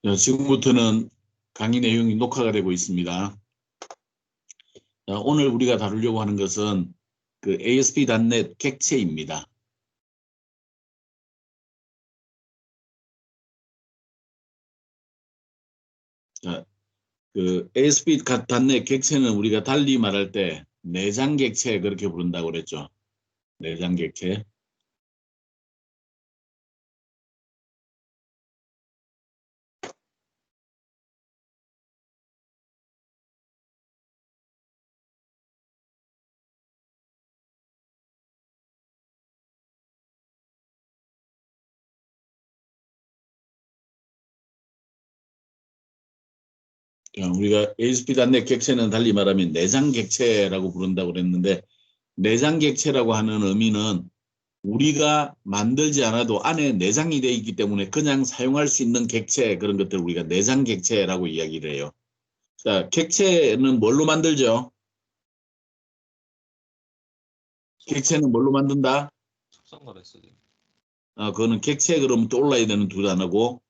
자, 지금부터는 강의 내용이 녹화가 되고 있습니다. 자, 오늘 우리가 다루려고 하는 것은 그 ASP.NET 객체입니다. 자, 그 ASP.NET 객체는 우리가 달리 말할 때 내장 객체 그렇게 부른다고 그랬죠. 내장 객체. 자, 우리가 ASP.NET 객체는 달리 말하면 내장 객체라고 부른다고 그랬는데 내장 객체라고 하는 의미는 우리가 만들지 않아도 안에 내장이 되어 있기 때문에 그냥 사용할 수 있는 객체 그런 것들을 우리가 내장 객체라고 이야기를 해요. 자, 객체는 뭘로 만들죠? 객체는 뭘로 만든다? 속성과 메소드. 그거는 객체 그러면 떠올라야 되는 두 단어고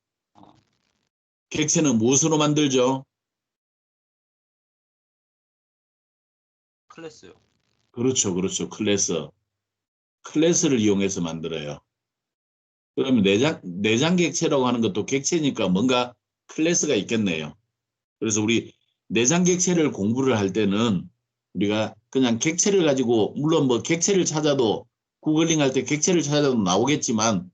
객체는 무엇으로 만들죠? 클래스요. 그렇죠, 그렇죠. 클래스. 클래스를 이용해서 만들어요. 그러면 내장 객체라고 하는 것도 객체니까 뭔가 클래스가 있겠네요. 그래서 우리 내장 객체를 공부를 할 때는 우리가 그냥 객체를 가지고 물론 뭐 객체를 찾아도 구글링 할 때 객체를 찾아도 나오겠지만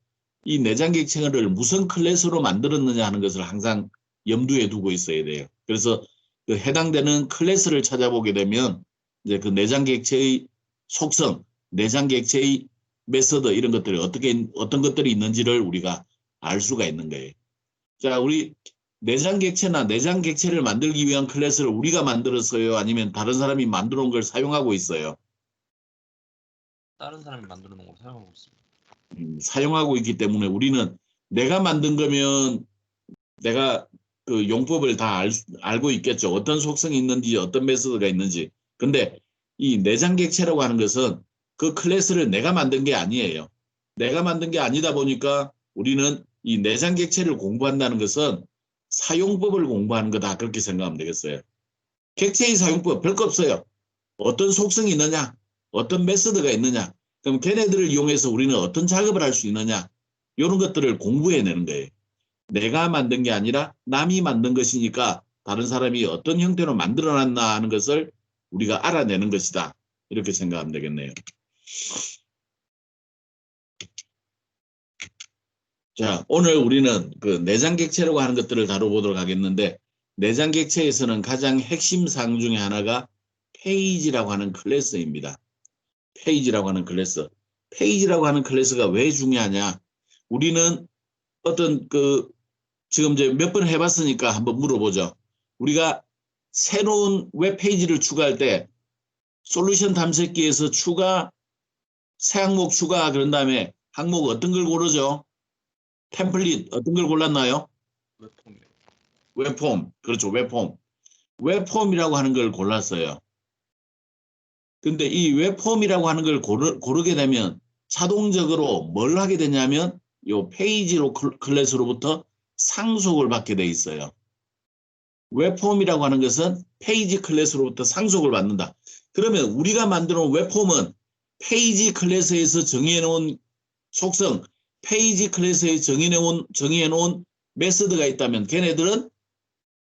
이 내장 객체를 무슨 클래스로 만들었느냐 하는 것을 항상 염두에 두고 있어야 돼요. 그래서 그 해당되는 클래스를 찾아보게 되면 이제 그 내장 객체의 속성, 내장 객체의 메서드 이런 것들이 어떤 것들이 있는지를 우리가 알 수가 있는 거예요. 자, 우리 내장 객체나 내장 객체를 만들기 위한 클래스를 우리가 만들었어요? 아니면 다른 사람이 만들어 온 걸 사용하고 있어요? 다른 사람이 만들어 놓은 걸 사용하고 있습니다. 사용하고 있기 때문에 우리는 내가 만든 거면 내가 그 용법을 다 알고 있겠죠. 어떤 속성이 있는지 어떤 메소드가 있는지. 근데 이 내장 객체라고 하는 것은 그 클래스를 내가 만든 게 아니에요. 내가 만든 게 아니다 보니까 우리는 이 내장 객체를 공부한다는 것은 사용법을 공부하는 거다. 그렇게 생각하면 되겠어요. 객체의 사용법 별거 없어요. 어떤 속성이 있느냐, 어떤 메소드가 있느냐, 그럼 걔네들을 이용해서 우리는 어떤 작업을 할 수 있느냐, 이런 것들을 공부해내는 거예요. 내가 만든 게 아니라 남이 만든 것이니까 다른 사람이 어떤 형태로 만들어놨나 하는 것을 우리가 알아내는 것이다. 이렇게 생각하면 되겠네요. 자, 오늘 우리는 그 내장객체라고 하는 것들을 다뤄보도록 하겠는데 내장객체에서는 가장 핵심 사항 중에 하나가 페이지라고 하는 클래스입니다. 페이지라고 하는 클래스. 페이지라고 하는 클래스가 왜 중요하냐? 우리는 어떤 그 지금 이제 몇 번 해봤으니까 한번 물어보죠. 우리가 새로운 웹페이지를 추가할 때 솔루션 탐색기에서 새 항목 추가 그런 다음에 항목 어떤 걸 고르죠? 템플릿 어떤 걸 골랐나요? 웹폼이요. 웹폼. 그렇죠. 웹폼. 웹폼이라고 하는 걸 골랐어요. 근데 이 웹폼이라고 하는 걸 고르게 되면 자동적으로 뭘 하게 되냐면 이 페이지로 클래스로부터 상속을 받게 돼 있어요. 웹폼이라고 하는 것은 페이지 클래스로부터 상속을 받는다. 그러면 우리가 만들어 놓은 웹폼은 페이지 클래스에서 정의해 놓은 속성, 페이지 클래스에 정의해 놓은 메서드가 있다면 걔네들은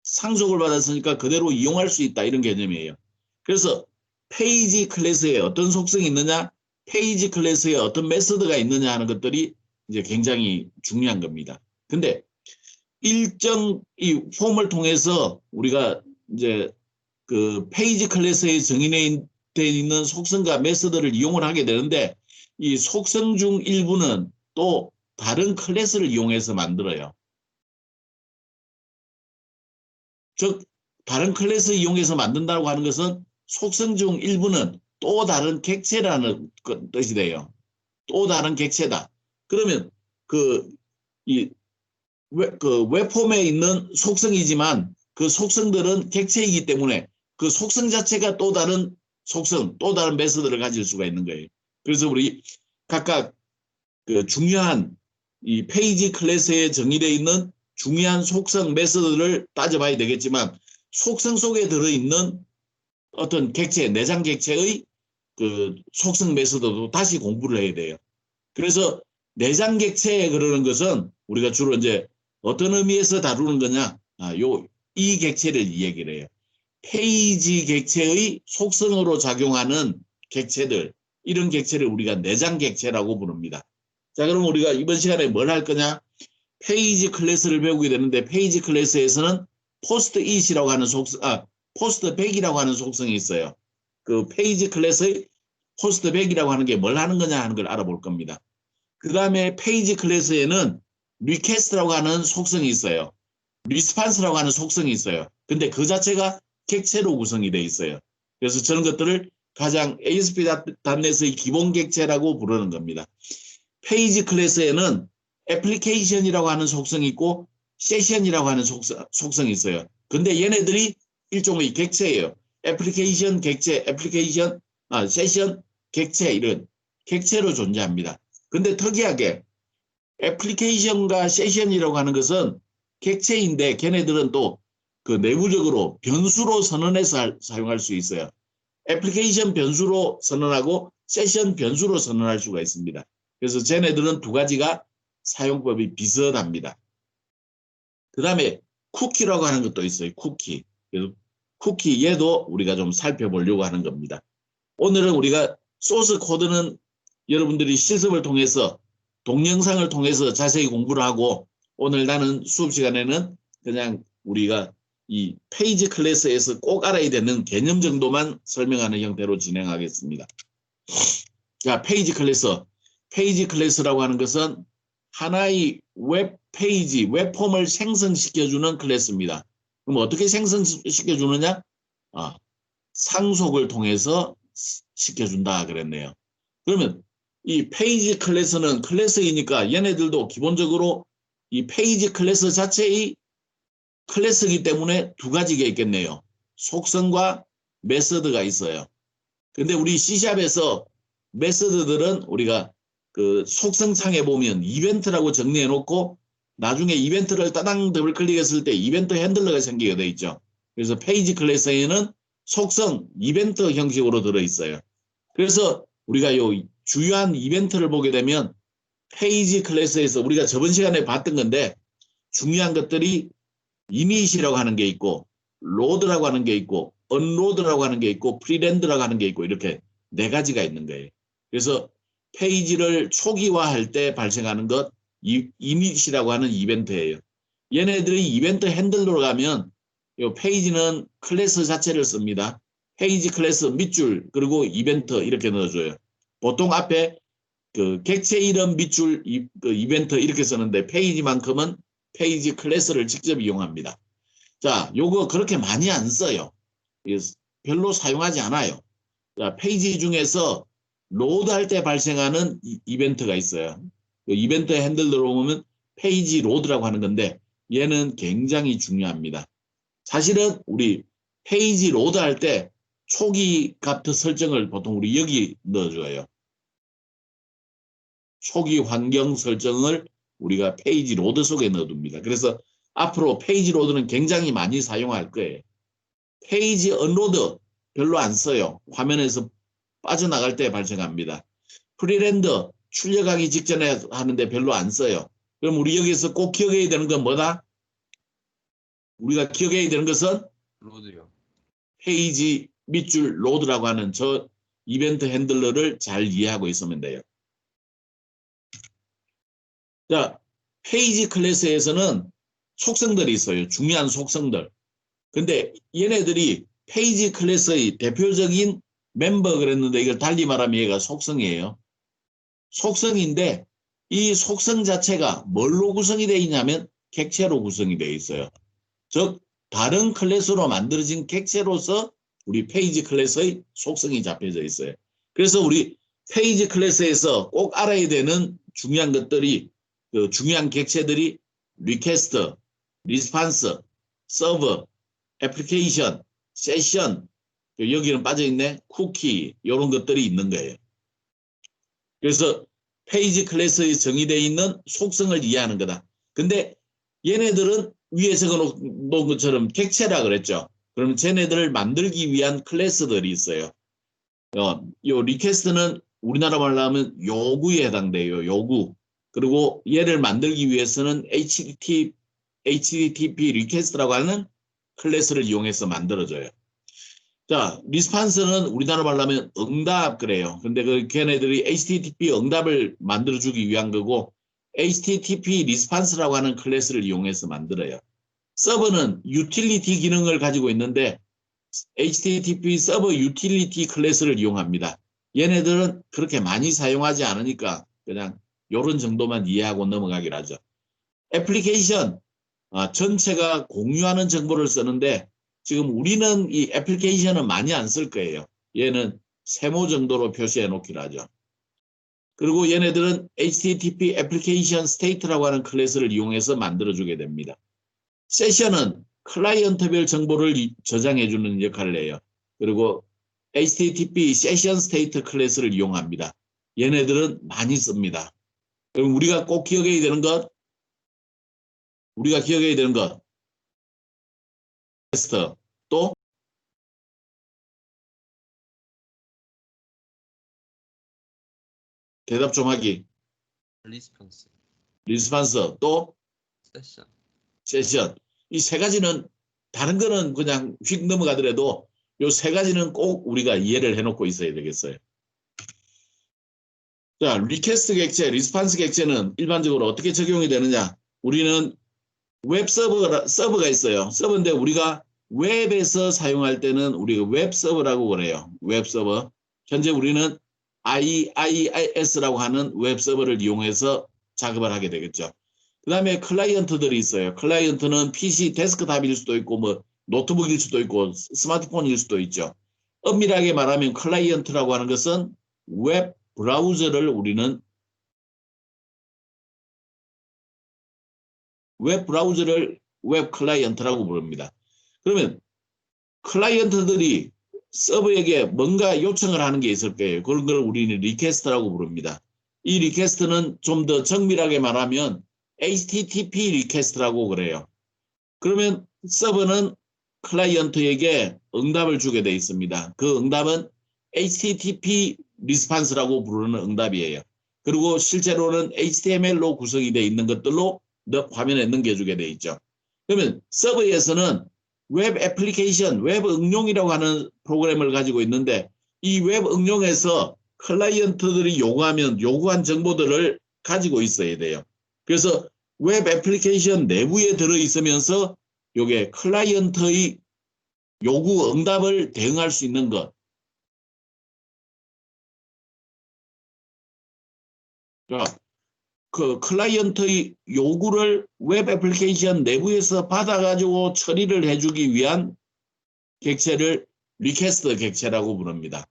상속을 받았으니까 그대로 이용할 수 있다. 이런 개념이에요. 그래서 페이지 클래스에 어떤 속성이 있느냐, 페이지 클래스에 어떤 메서드가 있느냐 하는 것들이 이제 굉장히 중요한 겁니다. 근데 일정 이 폼을 통해서 우리가 이제 그 페이지 클래스에 정의되어 있는 속성과 메서드를 이용을 하게 되는데 이 속성 중 일부는 또 다른 클래스를 이용해서 만들어요. 즉 다른 클래스 이용해서 만든다고 하는 것은 속성 중 일부는 또 다른 객체라는 뜻이 돼요. 또 다른 객체다. 그러면 이 그 웹폼에 있는 속성이지만 그 속성들은 객체이기 때문에 그 속성 자체가 또 다른 속성, 또 다른 메서드를 가질 수가 있는 거예요. 그래서 우리 각각 그 중요한 이 페이지 클래스에 정의되어 있는 중요한 속성 메소드를 따져봐야 되겠지만 속성 속에 들어있는 어떤 객체, 내장 객체의 그 속성 메소드도 다시 공부를 해야 돼요. 그래서 내장 객체 그러는 것은 우리가 주로 이제 어떤 의미에서 다루는 거냐? 이 객체를 이 얘기를 해요. 페이지 객체의 속성으로 작용하는 객체들, 이런 객체를 우리가 내장 객체라고 부릅니다. 자, 그럼 우리가 이번 시간에 뭘 할 거냐? 페이지 클래스를 배우게 되는데 페이지 클래스에서는 포스트 it이라고 하는 포스트 백이라고 하는 속성이 있어요. 그 페이지 클래스의 포스트 백이라고 하는 게 뭘 하는 거냐 하는 걸 알아볼 겁니다. 그 다음에 페이지 클래스에는 리퀘스트라고 하는 속성이 있어요. 리스판스라고 하는 속성이 있어요. 근데 그 자체가 객체로 구성이 되어 있어요. 그래서 저런 것들을 가장 ASP.NET의 기본 객체라고 부르는 겁니다. 페이지 클래스에는 애플리케이션이라고 하는 속성이 있고 세션이라고 하는 속성이 있어요. 근데 얘네들이 일종의 객체예요. 애플리케이션 객체, 세션 객체, 이런 객체로 존재합니다. 근데 특이하게 애플리케이션과 세션이라고 하는 것은 객체인데 걔네들은 또 그 내부적으로 변수로 선언해서 사용할 수 있어요. 애플리케이션 변수로 선언하고 세션 변수로 선언할 수가 있습니다. 그래서 쟤네들은 두 가지가 사용법이 비슷합니다. 그 다음에 쿠키라고 하는 것도 있어요. 쿠키. 그래서 쿠키 얘도 우리가 좀 살펴보려고 하는 겁니다. 오늘은 우리가 소스 코드는 여러분들이 실습을 통해서 동영상을 통해서 자세히 공부를 하고, 오늘 나는 수업 시간에는 그냥 우리가 이 페이지 클래스에서 꼭 알아야 되는 개념 정도만 설명하는 형태로 진행하겠습니다. 자, 페이지 클래스. 페이지 클래스라고 하는 것은 하나의 웹 페이지, 웹폼을 생성시켜주는 클래스입니다. 그럼 어떻게 생성시켜주느냐? 상속을 통해서 시켜준다 그랬네요. 그러면 이 페이지 클래스는 클래스이니까 얘네들도 기본적으로 이 페이지 클래스 자체의 클래스이기 때문에 두 가지가 있겠네요. 속성과 메서드가 있어요. 근데 우리 C샵에서 메서드들은 우리가 그 속성창에 보면 이벤트라고 정리해 놓고 나중에 이벤트를 따당 더블 클릭했을 때 이벤트 핸들러가 생기게 돼 있죠. 그래서 페이지 클래스에는 속성 이벤트 형식으로 들어 있어요. 그래서 우리가 요 주요한 이벤트를 보게 되면 페이지 클래스에서 우리가 저번 시간에 봤던 건데 중요한 것들이 이닛이라고 하는 게 있고 로드라고 하는 게 있고 언로드라고 하는 게 있고 프리랜드라고 하는 게 있고 이렇게 네 가지가 있는 거예요. 그래서 페이지를 초기화할 때 발생하는 것 이닛이라고 하는 이벤트예요. 얘네들이 이벤트 핸들러로 가면 이 페이지는 클래스 자체를 씁니다. 페이지 클래스 밑줄 그리고 이벤트 이렇게 넣어줘요. 보통 앞에 그 객체 이름 밑줄 이벤트 이렇게 쓰는데 페이지만큼은 페이지 클래스를 직접 이용합니다. 자, 요거 그렇게 많이 안 써요. 별로 사용하지 않아요. 자, 페이지 중에서 로드할 때 발생하는 이벤트가 있어요. 그 이벤트 핸들러로 보면 페이지 로드라고 하는 건데 얘는 굉장히 중요합니다. 사실은 우리 페이지 로드할 때 초기 값 설정을 보통 우리 여기 넣어줘요. 초기 환경 설정을 우리가 페이지 로드 속에 넣어둡니다. 그래서 앞으로 페이지 로드는 굉장히 많이 사용할 거예요. 페이지 언로드 별로 안 써요. 화면에서 빠져나갈 때 발생합니다. 프리랜드 출력하기 직전에 하는데 별로 안 써요. 그럼 우리 여기서 꼭 기억해야 되는 건 뭐다? 우리가 기억해야 되는 것은 로드요. 페이지 밑줄 로드라고 하는 저 이벤트 핸들러를 잘 이해하고 있으면 돼요. 자, 페이지 클래스에서는 속성들이 있어요. 중요한 속성들. 근데 얘네들이 페이지 클래스의 대표적인 멤버 그랬는데 이걸 달리 말하면 얘가 속성이에요. 속성인데 이 속성 자체가 뭘로 구성이 되어 있냐면 객체로 구성이 되어 있어요. 즉 다른 클래스로 만들어진 객체로서 우리 페이지 클래스의 속성이 잡혀져 있어요. 그래서 우리 페이지 클래스에서 꼭 알아야 되는 중요한 것들이 그 중요한 객체들이 리퀘스트, 리스판스, 서버, 애플리케이션, 세션, 여기는 빠져있네, 쿠키 이런 것들이 있는 거예요. 그래서 페이지 클래스에 정의되어 있는 속성을 이해하는 거다. 근데 얘네들은 위에 적어놓은 것처럼 객체라 그랬죠. 그럼 쟤네들을 만들기 위한 클래스들이 있어요. 요 리퀘스트는 우리나라 말로 하면 요구에 해당돼요. 요구. 그리고 얘를 만들기 위해서는 HTTP 리퀘스트라고 하는 클래스를 이용해서 만들어져요. 자, 리스판스는 우리나라 말로 하면 응답 그래요. 근데 그 걔네들이 HTTP 응답을 만들어주기 위한 거고 HTTP 리스판스라고 하는 클래스를 이용해서 만들어요. 서버는 유틸리티 기능을 가지고 있는데 HTTP 서버 유틸리티 클래스를 이용합니다. 얘네들은 그렇게 많이 사용하지 않으니까 그냥 이런 정도만 이해하고 넘어가기로 하죠. 애플리케이션 전체가 공유하는 정보를 쓰는데 지금 우리는 이 애플리케이션은 많이 안 쓸 거예요. 얘는 세모 정도로 표시해 놓기로 하죠. 그리고 얘네들은 HTTP 애플리케이션 스테이트라고 하는 클래스를 이용해서 만들어주게 됩니다. 세션은 클라이언트별 정보를 저장해주는 역할을 해요. 그리고 HTTP 세션 스테이트 클래스를 이용합니다. 얘네들은 많이 씁니다. 그럼 우리가 꼭 기억해야 되는 것, 테스트 또 대답 좀 하기, 리스폰스, 리스판스 또 세션. 세션. 이 세 가지는 다른 거는 그냥 휙 넘어가더라도 이 세 가지는 꼭 우리가 이해를 해놓고 있어야 되겠어요. 자, 리퀘스트 객체, 리스판스 객체는 일반적으로 어떻게 적용이 되느냐? 우리는 웹 서버가 있어요. 서버인데 우리가 웹에서 사용할 때는 우리가 웹 서버라고 그래요. 웹 서버. 현재 우리는 IIS라고 하는 웹 서버를 이용해서 작업을 하게 되겠죠. 그 다음에 클라이언트들이 있어요. 클라이언트는 PC 데스크탑일 수도 있고 뭐 노트북일 수도 있고 스마트폰일 수도 있죠. 엄밀하게 말하면 클라이언트라고 하는 것은 웹 브라우저를 우리는 웹 브라우저를 웹 클라이언트라고 부릅니다. 그러면 클라이언트들이 서버에게 뭔가 요청을 하는 게 있을 거예요. 그런 걸 우리는 리퀘스트라고 부릅니다. 이 리퀘스트는 좀 더 정밀하게 말하면 HTTP 리퀘스트라고 그래요. 그러면 서버는 클라이언트에게 응답을 주게 되어 있습니다. 그 응답은 HTTP 리스판스라고 부르는 응답이에요. 그리고 실제로는 HTML로 구성이 되어 있는 것들로 화면에 넘겨주게 되어 있죠. 그러면 서버에서는 웹 애플리케이션, 웹 응용이라고 하는 프로그램을 가지고 있는데 이 웹 응용에서 클라이언트들이 요구한 정보들을 가지고 있어야 돼요. 그래서 웹 애플리케이션 내부에 들어있으면서 요게 클라이언트의 요구 응답을 대응할 수 있는 것. 자, 그 클라이언트의 요구를 웹 애플리케이션 내부에서 받아가지고 처리를 해주기 위한 객체를 리퀘스트 객체라고 부릅니다.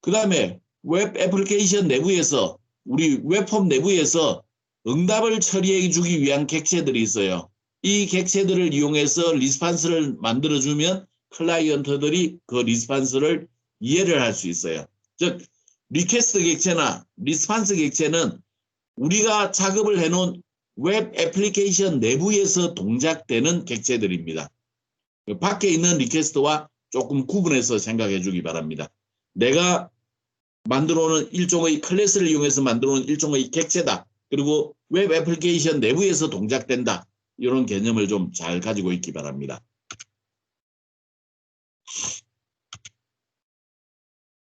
그 다음에 웹 애플리케이션 내부에서 우리 웹폼 내부에서 응답을 처리해 주기 위한 객체들이 있어요. 이 객체들을 이용해서 리스판스를 만들어주면 클라이언트들이 그 리스판스를 이해를 할 수 있어요. 즉 리퀘스트 객체나 리스판스 객체는 우리가 작업을 해놓은 웹 애플리케이션 내부에서 동작되는 객체들입니다. 밖에 있는 리퀘스트와 조금 구분해서 생각해 주기 바랍니다. 내가 만들어놓은 일종의 클래스를 이용해서 만들어놓은 일종의 객체다. 그리고 웹 애플리케이션 내부에서 동작된다. 이런 개념을 좀 잘 가지고 있기 바랍니다.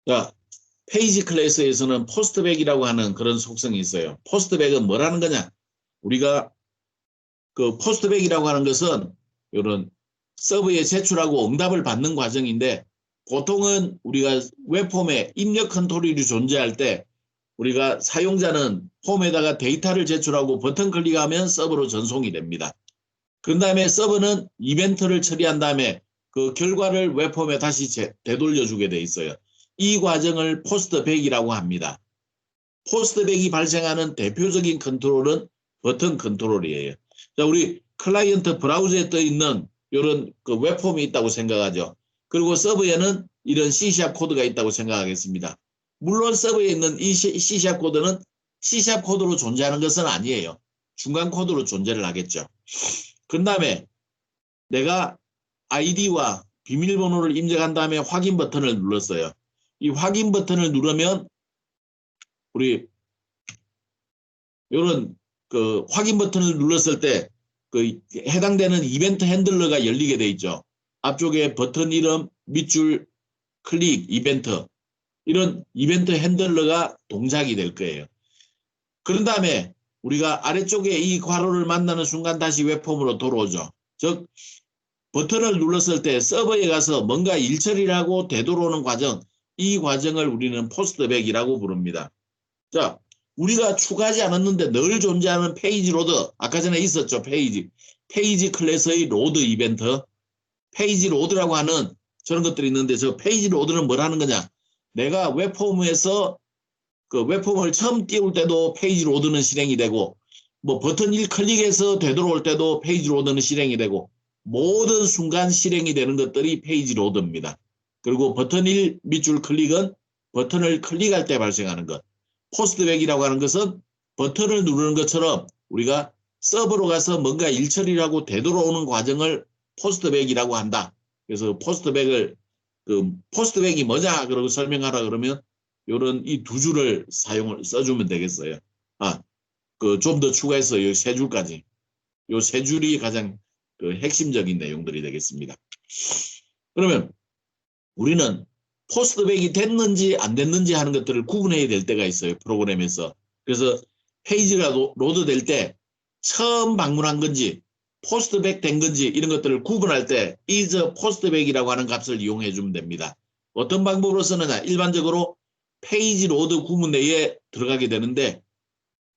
자, 페이지 클래스에서는 포스트백이라고 하는 그런 속성이 있어요. 포스트백은 뭐라는 거냐? 우리가 그 포스트백이라고 하는 것은 이런 서버에 제출하고 응답을 받는 과정인데 보통은 우리가 웹폼에 입력 컨트롤이 존재할 때 우리가 사용자는 폼에다가 데이터를 제출하고 버튼 클릭하면 서버로 전송이 됩니다. 그 다음에 서버는 이벤트를 처리한 다음에 그 결과를 웹폼에 다시 되돌려주게 돼 있어요. 이 과정을 포스트백이라고 합니다. 포스트백이 발생하는 대표적인 컨트롤은 버튼 컨트롤이에요. 자, 우리 클라이언트 브라우저에 떠 있는 이런 그 웹폼이 있다고 생각하죠. 그리고 서버에는 이런 C# 코드가 있다고 생각하겠습니다. 물론 서버에 있는 이 C# 코드는 C# 코드로 존재하는 것은 아니에요. 중간 코드로 존재를 하겠죠. 그 다음에 내가 아이디와 비밀번호를 입력한 다음에 확인 버튼을 눌렀어요. 이 확인 버튼을 누르면 우리 이런 그 확인 버튼을 눌렀을 때 그 해당되는 이벤트 핸들러가 열리게 돼 있죠. 앞쪽에 버튼 이름, 밑줄, 클릭, 이벤트 이런 이벤트 핸들러가 동작이 될 거예요. 그런 다음에 우리가 아래쪽에 이 괄호를 만나는 순간 다시 웹폼으로 돌아오죠. 즉 버튼을 눌렀을 때 서버에 가서 뭔가 일 처리를 하고 되돌아오는 과정, 이 과정을 우리는 포스트백이라고 부릅니다. 자, 우리가 추가하지 않았는데 늘 존재하는 페이지 로드, 아까 전에 있었죠. 페이지 클래스의 로드 이벤트, 페이지 로드라고 하는 저런 것들이 있는데 저 페이지 로드는 뭘 하는 거냐? 내가 웹폼에서 그 웹폼을 처음 띄울 때도 페이지 로드는 실행이 되고 뭐 버튼 1 클릭해서 되돌아올 때도 페이지 로드는 실행이 되고 모든 순간 실행이 되는 것들이 페이지 로드입니다. 그리고 버튼 1 밑줄 클릭은 버튼을 클릭할 때 발생하는 것. 포스트백이라고 하는 것은 버튼을 누르는 것처럼 우리가 서버로 가서 뭔가 일 처리를 하고 되돌아오는 과정을 포스트백이라고 한다. 그래서 포스트백이 뭐냐 그러고 설명하라 그러면 요런 이 두 줄을 써주면 되겠어요. 좀 더 추가해서 이 세 줄까지. 요 세 줄이 가장 그 핵심적인 내용들이 되겠습니다. 그러면 우리는 포스트백이 됐는지 안 됐는지 하는 것들을 구분해야 될 때가 있어요. 프로그램에서. 그래서 페이지가 로드될 때 처음 방문한 건지 포스트백 된 건지 이런 것들을 구분할 때 is postback이라고 하는 값을 이용해 주면 됩니다. 어떤 방법으로 쓰느냐. 일반적으로 페이지 로드 구문 내에 들어가게 되는데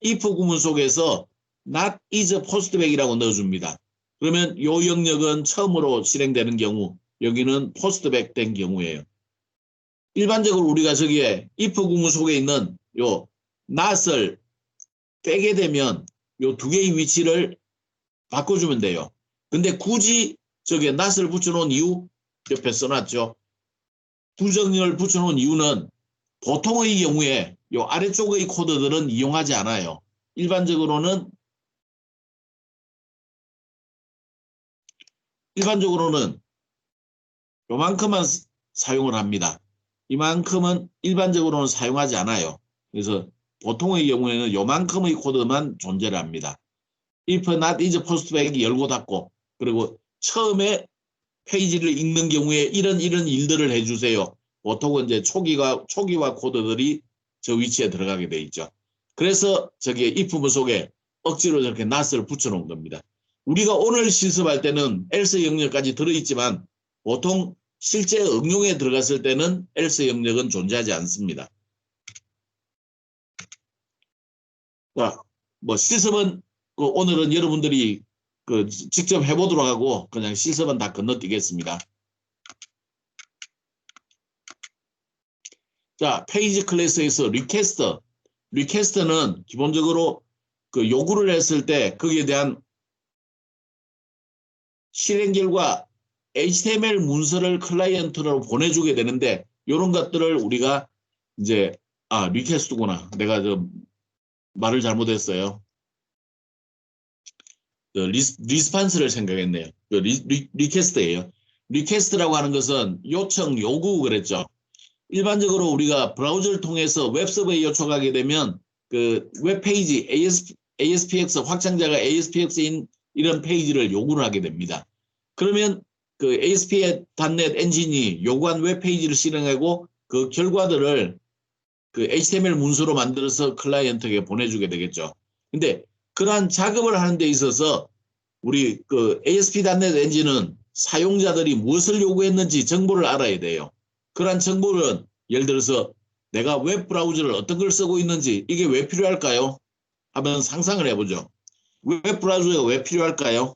if 구문 속에서 not is postback이라고 넣어줍니다. 그러면 이 영역은 처음으로 실행되는 경우 여기는 포스트백 된 경우예요. 일반적으로 우리가 저기에 if 구문 속에 있는 요 not을 빼게 되면 요 두 개의 위치를 바꿔주면 돼요. 근데 굳이 저기에 not을 붙여놓은 이유 옆에 써놨죠. 부정을 붙여놓은 이유는 보통의 경우에 요 아래쪽의 코드들은 이용하지 않아요. 일반적으로는 요만큼만 사용을 합니다. 이만큼은 일반적으로는 사용하지 않아요. 그래서 보통의 경우에는 요만큼의 코드만 존재를 합니다. if not is postback이 열고 닫고 그리고 처음에 페이지를 읽는 경우에 이런 일들을 해주세요. 보통은 이제 초기화 코드들이 저 위치에 들어가게 돼 있죠. 그래서 저기 if 속에 억지로 저렇게 not을 붙여놓은 겁니다. 우리가 오늘 실습할 때는 else 영역까지 들어있지만 보통 실제 응용에 들어갔을 때는 else 영역은 존재하지 않습니다. 자, 뭐 실습은 오늘은 여러분들이 직접 해보도록 하고 그냥 실습은 다 건너뛰겠습니다. 자, 페이지 클래스에서 리퀘스트는 기본적으로 그 요구를 했을 때 거기에 대한 실행 결과 HTML 문서를 클라이언트로 보내주게 되는데 이런 것들을 우리가 이제 리퀘스트구나. 내가 말을 잘못했어요. 리스판스를 생각했네요. 리퀘스트예요. 리퀘스트라고 하는 것은 요청, 요구 그랬죠. 일반적으로 우리가 브라우저를 통해서 웹서버에 요청하게 되면 그 웹페이지 ASPX 확장자가 ASPX인 이런 페이지를 요구를 하게 됩니다. 그러면 그 ASP.NET 엔진이 요구한 웹페이지를 실행하고 그 결과들을 그 HTML 문서로 만들어서 클라이언트에게 보내주게 되겠죠. 근데 그러한 작업을 하는 데 있어서 우리 그 ASP.NET 엔진은 사용자들이 무엇을 요구했는지 정보를 알아야 돼요. 그러한 정보는 예를 들어서 내가 웹 브라우저를 어떤 걸 쓰고 있는지 이게 왜 필요할까요? 한번 상상을 해보죠. 웹 브라우저가 왜 필요할까요?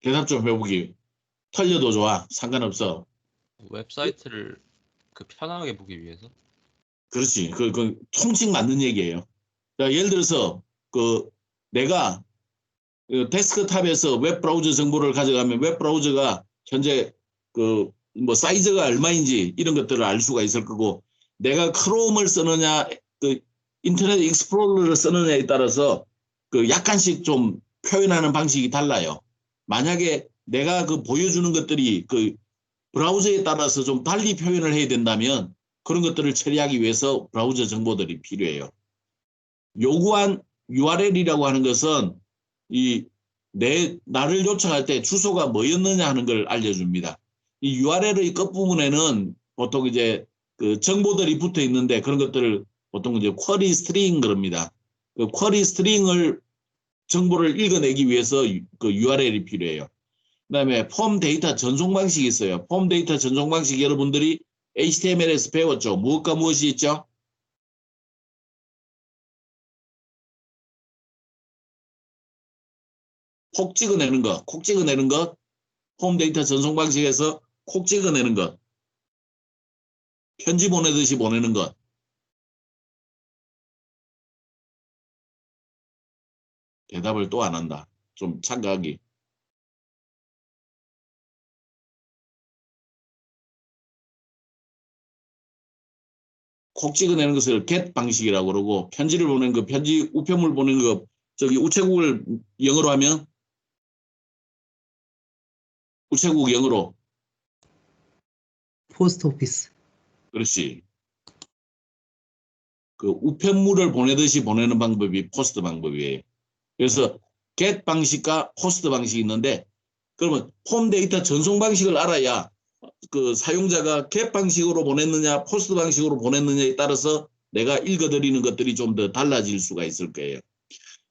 대답 좀 해보기. 틀려도 좋아. 상관없어. 웹사이트를 그 편하게 보기 위해서. 그렇지. 통칭 맞는 얘기예요. 자, 예를 들어서 내가 데스크탑에서 웹 브라우저 정보를 가져가면 웹 브라우저가 현재 그 뭐 사이즈가 얼마인지 이런 것들을 알 수가 있을 거고, 내가 크롬을 쓰느냐 그 인터넷 익스플로러를 쓰느냐에 따라서 그 약간씩 좀 표현하는 방식이 달라요. 만약에 내가 그 보여주는 것들이 그 브라우저에 따라서 좀 달리 표현을 해야 된다면 그런 것들을 처리하기 위해서 브라우저 정보들이 필요해요. 요구한 URL이라고 하는 것은 나를 요청할 때 주소가 뭐였느냐 하는 걸 알려줍니다. 이 URL의 끝부분에는 보통 이제 그 정보들이 붙어 있는데, 그런 것들을 보통 이제 쿼리 스트링 그럽니다. 그 쿼리 스트링을 정보를 읽어내기 위해서 그 URL이 필요해요. 그다음에 폼 데이터 전송 방식이 있어요. 폼 데이터 전송 방식 여러분들이 HTML에서 배웠죠. 무엇과 무엇이 있죠? 콕 찍어내는 것, 콕 찍어내는 것, 폼 데이터 전송 방식에서 콕 찍어내는 것, 편지 보내듯이 보내는 것. 대답을 또 안 한다. 좀 참가하기. 콕 찍어내는 것을 get 방식이라고 그러고, 편지를 보내는 거, 편지 우편물 보내는 거, 저기 우체국을 영어로 하면 우체국 영어로. 포스트 오피스. 그렇지. 그 우편물을 보내듯이 보내는 방법이 포스트 방법이에요. 그래서 get 방식과 포스트 방식이 있는데, 그러면 폼 데이터 전송 방식을 알아야 그 사용자가 get 방식으로 보냈느냐 포스트 방식으로 보냈느냐에 따라서 내가 읽어드리는 것들이 좀 더 달라질 수가 있을 거예요.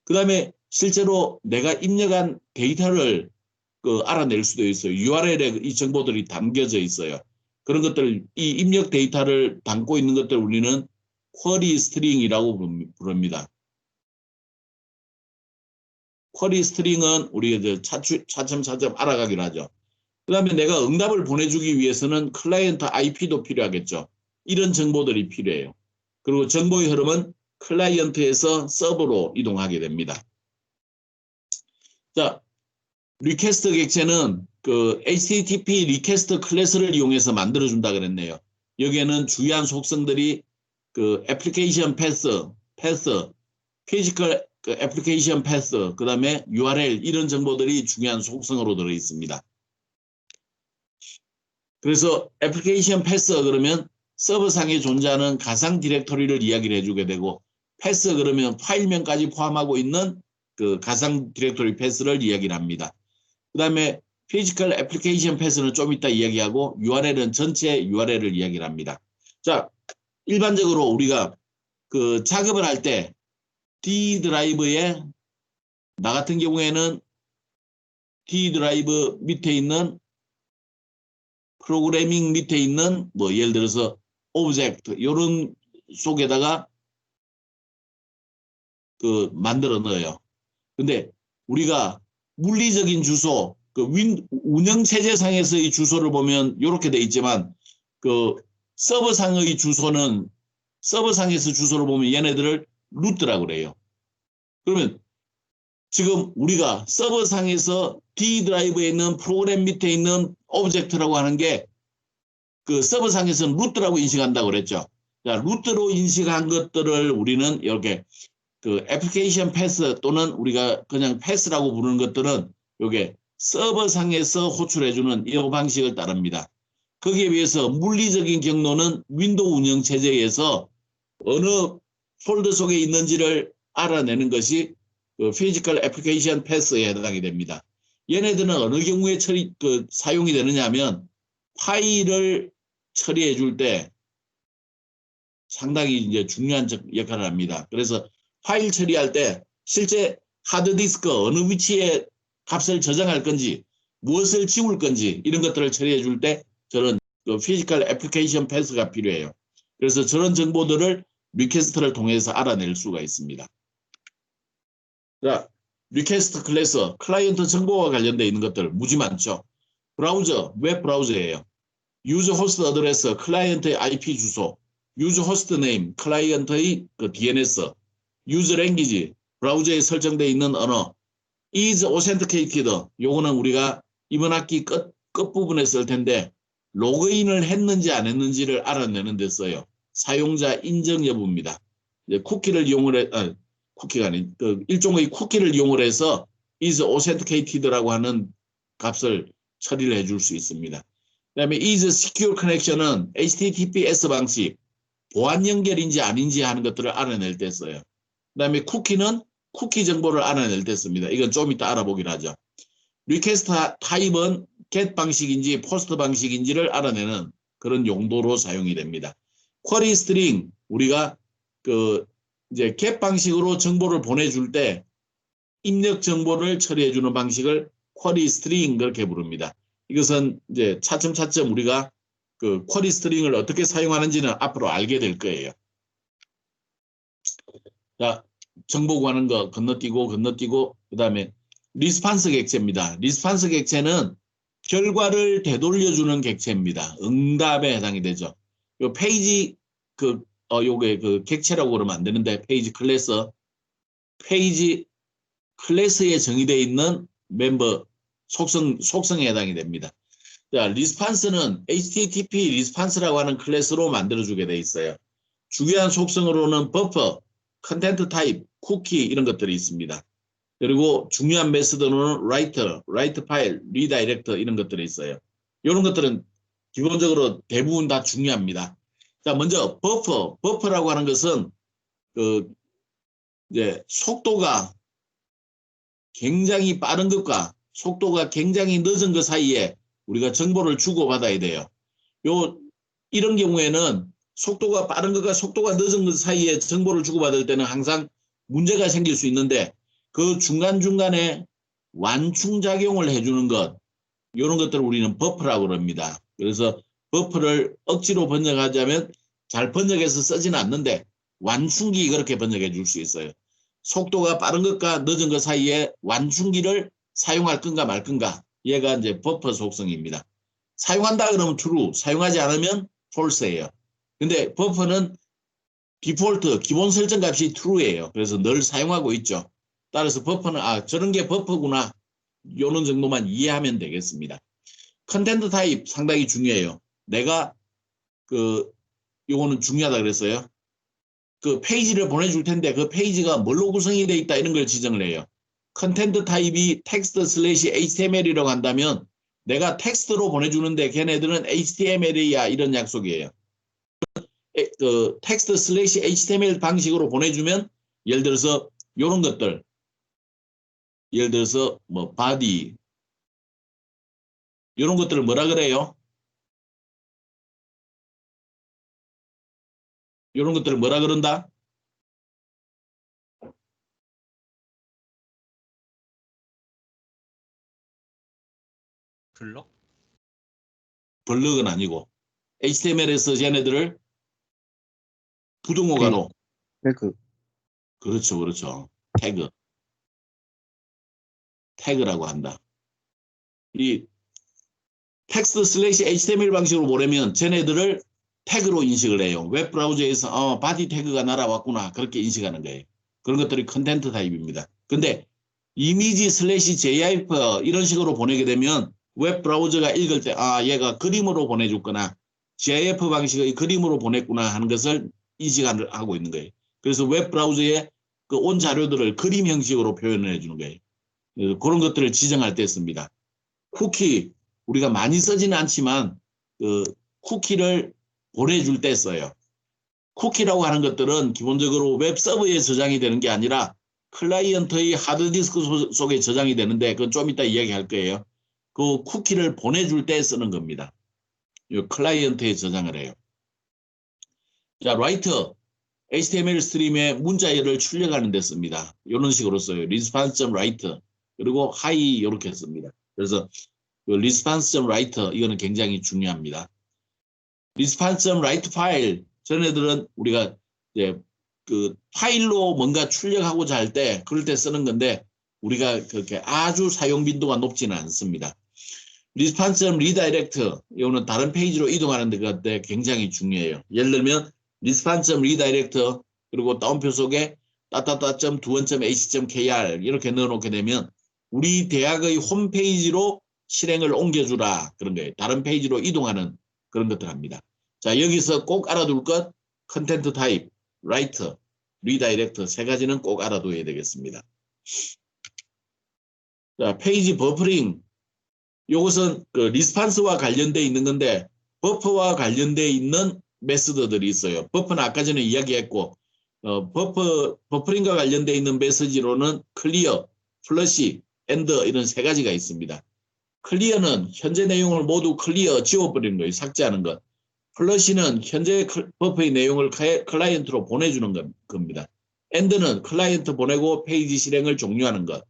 그 다음에 실제로 내가 입력한 데이터를 그 알아낼 수도 있어요. URL에 이 정보들이 담겨져 있어요. 그런 것들, 이 입력 데이터를 담고 있는 것들 우리는 쿼리 스트링이라고 부릅니다. 쿼리 스트링은 우리가 차츰차츰 알아가기로 하죠. 그 다음에 내가 응답을 보내주기 위해서는 클라이언트 IP도 필요하겠죠. 이런 정보들이 필요해요. 그리고 정보의 흐름은 클라이언트에서 서버로 이동하게 됩니다. 자, 리퀘스트 객체는 그 HTTP 리퀘스트 클래스를 이용해서 만들어준다 그랬네요. 여기에는 주요한 속성들이 그 애플리케이션 패스, 피지컬 애플리케이션 패스, 그 다음에 URL 이런 정보들이 중요한 속성으로 들어 있습니다. 그래서 애플리케이션 패스 그러면 서버상에 존재하는 가상 디렉토리를 이야기를 해주게 되고, 패스 그러면 파일명까지 포함하고 있는 그 가상 디렉토리 패스를 이야기를 합니다. 그 다음에 피지컬 애플리케이션 패스는 좀 이따 이야기하고, URL은 전체 URL을 이야기를 합니다. 자, 일반적으로 우리가 그 작업을 할 때 D 드라이브에, 나 같은 경우에는 D 드라이브 밑에 있는 프로그래밍 밑에 있는 뭐 예를 들어서 오브젝트 이런 속에다가 그 만들어 넣어요. 근데 우리가 물리적인 주소, 그 운영체제상에서의 주소를 보면 이렇게 돼 있지만, 그 서버상의 주소는, 서버상에서 주소를 보면 얘네들을 루트라고 그래요. 그러면 지금 우리가 서버상에서 D 드라이브에 있는 프로그램 밑에 있는 오브젝트라고 하는 게 그 서버상에서는 루트라고 인식한다고 그랬죠. 자, 루트로 인식한 것들을 우리는 이렇게 그 애플리케이션 패스 또는 우리가 그냥 패스라고 부르는 것들은 이게 서버상에서 호출해주는 이 방식을 따릅니다. 거기에 비해서 물리적인 경로는 윈도우 운영체제에서 어느 폴더 속에 있는지를 알아내는 것이 그 피지컬 애플리케이션 패스에 해당이 됩니다. 얘네들은 어느 경우에 사용이 되느냐 하면 파일을 처리해 줄 때 상당히 이제 중요한 역할을 합니다. 그래서 파일 처리할 때 실제 하드디스크 어느 위치에 값을 저장할 건지 무엇을 지울 건지 이런 것들을 처리해 줄 때 저런 그 피지컬 애플리케이션 패스가 필요해요. 그래서 저런 정보들을 리퀘스트를 통해서 알아낼 수가 있습니다. 자, 리퀘스트 클래스, 클라이언트 정보와 관련되어 있는 것들 무지 많죠. 브라우저, 웹 브라우저예요. 유저 호스트 어드레스, 클라이언트의 IP 주소, 유저 호스트 네임, 클라이언트의 그 DNS, 유저 랭귀지, 브라우저에 설정되어 있는 언어, is authenticated. 요거는 우리가 이번 학기 끝부분에 쓸 텐데 로그인을 했는지 안 했는지를 알아내는 데 써요. 사용자 인정 여부입니다. 쿠키를 이용을 해, 쿠키가 아닌 일종의 쿠키를 이용을 해서 is authenticated라고 하는 값을 처리를 해줄 수 있습니다. 그다음에 is secure connection은 HTTPS 방식 보안 연결인지 아닌지 하는 것들을 알아낼 때 써요. 그다음에 쿠키는 쿠키 정보를 알아낼 때 씁니다. 이건 좀 이따 알아보기로 하죠. 리퀘스트 타입은 get 방식인지 포스트 방식인지를 알아내는 그런 용도로 사용이 됩니다. 쿼리 스트링 우리가 이제 get 방식으로 정보를 보내줄 때 입력 정보를 처리해 주는 방식을 쿼리 스트링 그렇게 부릅니다. 이것은 이제 차츰차츰 우리가 쿼리 스트링을 어떻게 사용하는지는 앞으로 알게 될 거예요. 자, 정보 구하는 거 건너뛰고 그다음에 리스판스 객체입니다. 리스판스 객체는 결과를 되돌려주는 객체입니다. 응답에 해당이 되죠. 요 페이지 요게 객체라고 그러면 안 되는데 페이지 클래스에 정의되어 있는 멤버 속성에 해당이 됩니다. 자, 리스판스는 HTTP 리스판스라고 하는 클래스로 만들어주게 돼 있어요. 중요한 속성으로는 버퍼, 컨텐트 타입, 쿠키 이런 것들이 있습니다. 그리고 중요한 메소드로는 라이트 파일, 리다이렉터 이런 것들이 있어요. 이런 것들은 기본적으로 대부분 다 중요합니다. 자, 먼저 버퍼라고 하는 것은 이제 속도가 굉장히 빠른 것과 속도가 굉장히 늦은 것 사이에 우리가 정보를 주고받아야 돼요. 이런 경우에는 속도가 빠른 것과 속도가 늦은 것 사이에 정보를 주고받을 때는 항상 문제가 생길 수 있는데 그 중간중간에 완충작용을 해주는 것 이런 것들을 우리는 버퍼라고 그럽니다. 그래서 버퍼를 억지로 번역하자면 잘 번역해서 쓰지는 않는데 완충기 그렇게 번역해 줄 수 있어요. 속도가 빠른 것과 늦은 것 사이에 완충기를 사용할 건가 말 건가 얘가 이제 버퍼 속성입니다. 사용한다 그러면 true, 사용하지 않으면 false예요. 근데 버퍼는 디폴트 기본 설정 값이 true예요. 그래서 늘 사용하고 있죠. 따라서 버퍼는 저런 게 버퍼구나 요런 정도만 이해하면 되겠습니다. 컨텐트 타입 상당히 중요해요. 내가 요거는 중요하다 그랬어요. 페이지를 보내줄 텐데 그 페이지가 뭘로 구성이 되어 있다 이런 걸 지정을 해요. 컨텐트 타입이 text/html이라고 한다면 내가 텍스트로 보내주는데 걔네들은 HTML이야 이런 약속이에요. text/html 방식으로 보내주면 예를 들어서 이런 것들 예를 들어서 뭐 body 이런 것들을 뭐라 그래요? 이런 것들을 뭐라 그런다? 블럭? 블럭은 아니고 HTML에서 쟤네들을 부등호가로 태그. 그렇죠. 태그라고 한다. 이 text/html 방식으로 보내면 쟤네들을 태그로 인식을 해요. 웹브라우저에서 바디 태그가 날아왔구나 그렇게 인식하는 거예요. 그런 것들이 컨텐트 타입입니다. 근데 이미지/gif 이런 식으로 보내게 되면 웹브라우저가 읽을 때 얘가 그림으로 보내줬거나 gif 방식의 그림으로 보냈구나 하는 것을 인식하고 있는 거예요. 그래서 웹브라우저에 온 자료들을 그림 형식으로 표현을 해주는 거예요. 그런 것들을 지정할 때 씁니다. 쿠키 우리가 많이 쓰지는 않지만 쿠키를 보내줄 때 써요. 쿠키라고 하는 것들은 기본적으로 웹 서버에 저장이 되는 게 아니라 클라이언트의 하드디스크 속에 저장이 되는데 그건 좀 이따 이야기할 거예요. 그 쿠키를 보내줄 때 쓰는 겁니다. 이 클라이언트에 저장을 해요. 자, 라이터 HTML 스트림에 문자열을 출력하는 데 씁니다. 이런 식으로 써요. response.write 그리고 hi 이렇게 씁니다. 그래서 response.write 이거는 굉장히 중요합니다. response.write 파일 전에들은 우리가 이제 파일로 뭔가 출력하고자 할 때 그럴 때 쓰는 건데 우리가 그렇게 아주 사용 빈도가 높지는 않습니다. response.redirect 이거는 다른 페이지로 이동하는 데 굉장히 중요해요. 예를 들면 response.redirect 그리고 따옴표 속에 따따따.2.h.kr 이렇게 넣어놓게 되면 우리 대학의 홈페이지로 실행을 옮겨주라. 그런 거예요. 다른 페이지로 이동하는 그런 것들 합니다. 자, 여기서 꼭 알아둘 것, 컨텐트 타입, 라이터, 리다이렉트 세 가지는 꼭 알아둬야 되겠습니다. 자, 페이지 버퍼링. 이것은 그 리스판스와 관련되어 있는 건데 버퍼와 관련되어 있는 메소드들이 있어요. 버퍼는 아까 전에 이야기했고 버퍼링과 관련되어 있는 메시지로는 클리어, 플러시, 엔드 이런 세 가지가 있습니다. 클리어는 현재 내용을 모두 클리어 지워버리는 거예요. 삭제하는 것. 플러시는 현재 버퍼의 내용을 클라이언트로 보내주는 겁니다. 엔드는 클라이언트 보내고 페이지 실행을 종료하는 것.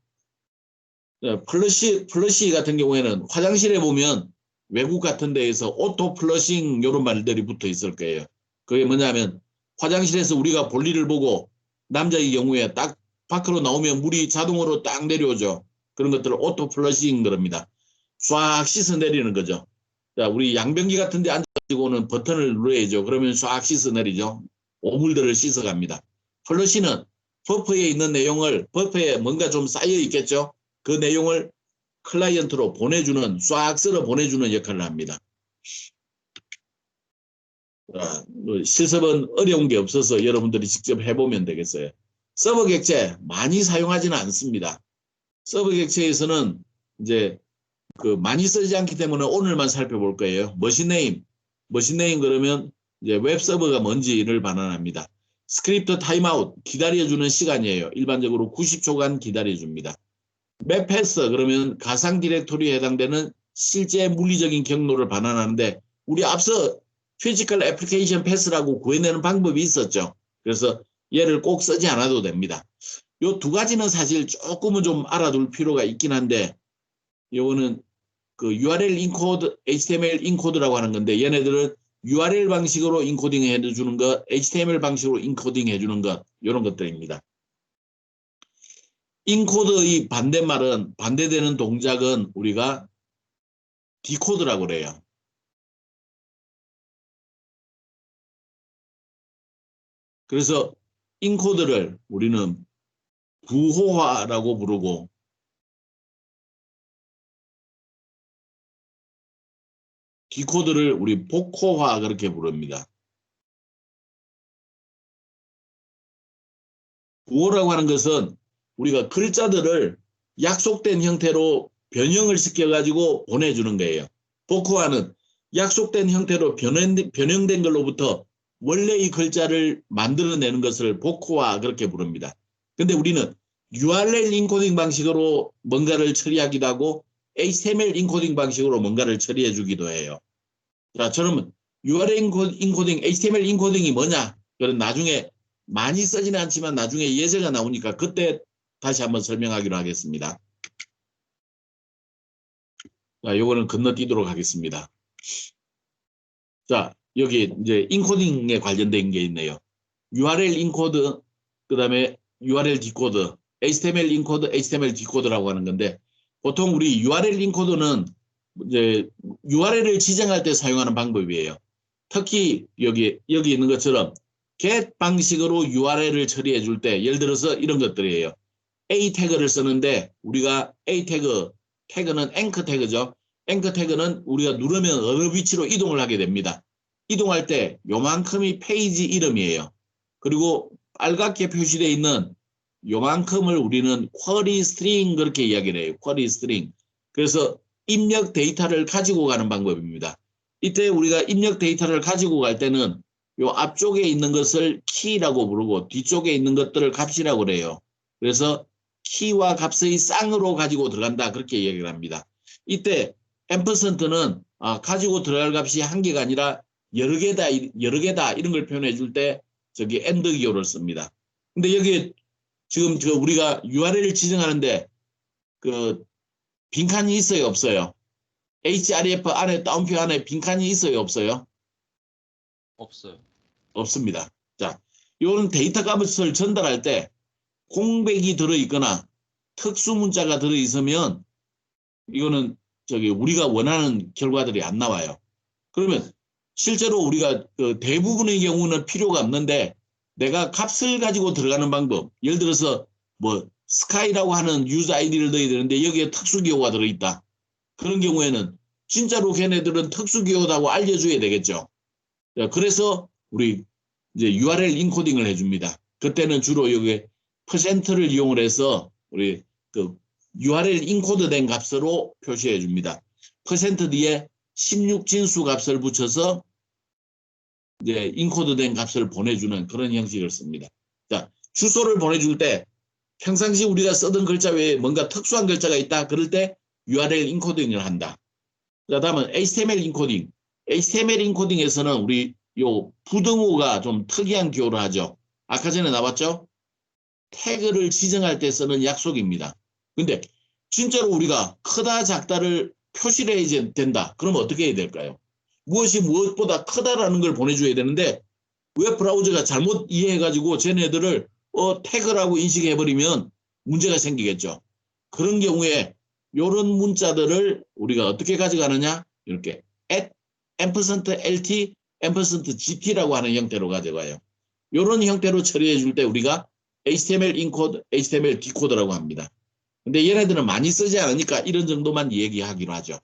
플러시 같은 경우에는 화장실에 보면 외국 같은 데에서 오토 플러싱 이런 말들이 붙어 있을 거예요. 그게 뭐냐면 화장실에서 우리가 볼일을 보고 남자의 경우에 딱 밖으로 나오면 물이 자동으로 딱 내려오죠. 그런 것들을 오토 플러싱 그럽니다. 쫙 씻어 내리는 거죠. 자, 우리 양변기 같은 데 앉아가지고는 버튼을 눌러야죠. 그러면 쫙 씻어 내리죠. 오물들을 씻어 갑니다. 플러시는 버퍼에 있는 내용을 버퍼에 뭔가 좀 쌓여 있겠죠. 그 내용을 클라이언트로 보내주는 싹 쓸어 보내주는 역할을 합니다. 실습은 어려운 게 없어서 여러분들이 직접 해보면 되겠어요. 서버 객체 많이 사용하지는 않습니다. 서버 객체에서는 이제 그 많이 쓰지 않기 때문에 오늘만 살펴볼 거예요. 머신네임 그러면 이제 웹 서버가 뭔지를 반환합니다. 스크립트 타임아웃 기다려주는 시간이에요. 일반적으로 90초간 기다려줍니다. 맵 패스 그러면 가상 디렉토리에 해당되는 실제 물리적인 경로를 반환하는데 우리 앞서 피지컬 애플리케이션 패스라고 구해내는 방법이 있었죠. 그래서 얘를 꼭 쓰지 않아도 됩니다. 요 두 가지는 사실 조금은 좀 알아둘 필요가 있긴 한데 요거는 그 URL 인코드, HTML 인코드라고 하는 건데 얘네들은 URL 방식으로 인코딩 해주는 것, HTML 방식으로 인코딩 해주는 것 이런 것들입니다. 인코드의 반대말은 반대되는 동작은 우리가 디코드라고 그래요. 그래서 인코드를 우리는 부호화라고 부르고 디코드를 우리 복호화 그렇게 부릅니다. 부호라고 하는 것은 우리가 글자들을 약속된 형태로 변형을 시켜가지고 보내주는 거예요. 복호화는 약속된 형태로 변형된 걸로부터 원래 이 글자를 만들어내는 것을 복호화 그렇게 부릅니다. 근데 우리는 URL 인코딩 방식으로 뭔가를 처리하기도 하고 HTML 인코딩 방식으로 뭔가를 처리해 주기도 해요. 자, 그러면 URL 인코딩, HTML 인코딩이 뭐냐? 그건 나중에 많이 쓰지는 않지만 나중에 예제가 나오니까 그때 다시 한번 설명하기로 하겠습니다. 자, 요거는 건너뛰도록 하겠습니다. 자, 여기 이제 인코딩에 관련된 게 있네요. URL 인코드, 그 다음에 URL 디코드, HTML 인코드, HTML 디코드라고 하는 건데 보통 우리 URL 인코드는 이제 URL을 지정할 때 사용하는 방법이에요. 특히 여기 있는 것처럼 get 방식으로 URL을 처리해 줄 때 예를 들어서 이런 것들이에요. A 태그를 쓰는데 우리가 A 태그는 앵커 태그죠. 앵커 태그는 우리가 누르면 어느 위치로 이동을 하게 됩니다. 이동할 때 요만큼이 페이지 이름이에요. 그리고 빨갛게 표시되어 있는 요만큼을 우리는 쿼리 스트링 그렇게 이야기를 해요. 쿼리 스트링. 그래서 입력 데이터를 가지고 가는 방법입니다. 이때 우리가 입력 데이터를 가지고 갈 때는 요 앞쪽에 있는 것을 키라고 부르고 뒤쪽에 있는 것들을 값이라고 그래요. 그래서 키와 값의 쌍으로 가지고 들어간다 그렇게 이야기를 합니다. 이때 앰퍼센트는 가지고 들어갈 값이 한 개가 아니라 여러 개다 이런 걸 표현해 줄 때 저기 엔드 기호를 씁니다. 근데 여기 지금 우리가 URL을 지정하는데 그 빈칸이 있어요, 없어요? href 안에 따옴표 안에 빈칸이 있어요, 없어요? 없어요. 없습니다. 자, 이거는 데이터 값을 전달할 때 공백이 들어있거나 특수 문자가 들어있으면 이거는 저기 우리가 원하는 결과들이 안 나와요. 그러면 실제로 우리가 그 대부분의 경우는 필요가 없는데 내가 값을 가지고 들어가는 방법, 예를 들어서 뭐 스카이라고 하는 유저 아이디를 넣어야 되는데 여기에 특수기호가 들어있다. 그런 경우에는 진짜로 걔네들은 특수기호라고 알려줘야 되겠죠. 자, 그래서 우리 이제 URL 인코딩을 해줍니다. 그때는 주로 여기 퍼센트를 이용을 해서 우리 그 URL 인코드된 값으로 표시해 줍니다. 퍼센트 뒤에 16진수 값을 붙여서 이제 인코드된 값을 보내주는 그런 형식을 씁니다. 자, 주소를 보내줄 때 평상시 우리가 쓰던 글자 외에 뭔가 특수한 글자가 있다. 그럴 때 URL 인코딩을 한다. 자, 다음은 HTML 인코딩. HTML 인코딩에서는 우리 요 부등호가 좀 특이한 기호를 하죠. 아까 전에 나왔죠? 태그를 지정할 때 쓰는 약속입니다. 근데 진짜로 우리가 크다 작다를 표시를 해야 된다. 그러면 어떻게 해야 될까요? 무엇이 무엇보다 크다라는 걸 보내줘야 되는데 웹 브라우저가 잘못 이해해가지고 쟤네들을 태그라고 인식해버리면 문제가 생기겠죠. 그런 경우에 이런 문자들을 우리가 어떻게 가져가느냐? 이렇게 %lt, %gt라고 하는 형태로 가져가요. 이런 형태로 처리해 줄 때 우리가 HTML 인코드, HTML 디코더라고 합니다. 근데 얘네들은 많이 쓰지 않으니까 이런 정도만 얘기하기로 하죠.